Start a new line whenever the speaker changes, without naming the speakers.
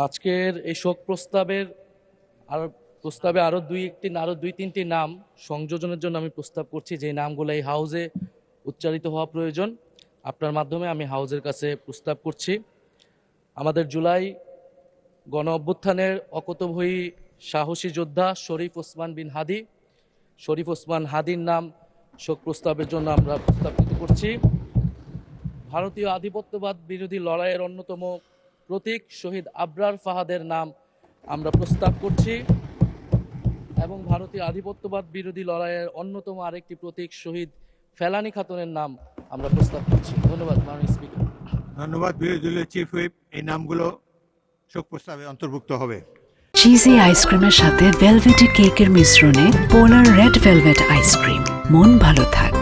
আজকের এই শোক প্রস্তাবে আরো দুই তিনটি নাম সংযোজনের জন্য আমি প্রস্তাব করছি, যে নামগুলো এই হাউজে উচ্চারিত হওয়া প্রয়োজন। আপনার মাধ্যমে আমি হাউজের কাছে প্রস্তাব করছি। আমাদের জুলাই গণ অভ্যুত্থানের অকুতোভয়ী সাহসী যোদ্ধা শরীফ ওসমান বিন হাদি, শরীফ ওসমান হাদির নাম শোক প্রস্তাবের জন্য আমরা প্রস্তাবিত করছি। ভারতীয় আধিপত্যবাদ বিরোধী লড়াইয়ের অন্যতম প্রতীক শহীদ আবরার ফাহাদের নাম আমরা প্রস্তাব করছি, এবং ভারতীয় আধিপত্যবাদ বিরোধী লড়াইয়ের অন্যতম আরেকটি প্রতীক শহীদ ফেলানী খাতুনের নাম আমরা প্রস্তাব করছি। ধন্যবাদ মাননীয় স্পিকার।
ধন্যবাদ বিরোধী দলীয় চিফ হুইপ। এই নামগুলো শোক প্রস্তাবে অন্তর্ভুক্ত হবে।
চিজি আইসক্রিমের সাথে ভেলভেটি কেকের মিশ্রণে পোলার রেড ভেলভেট আইসক্রিম, মন ভালো থাক।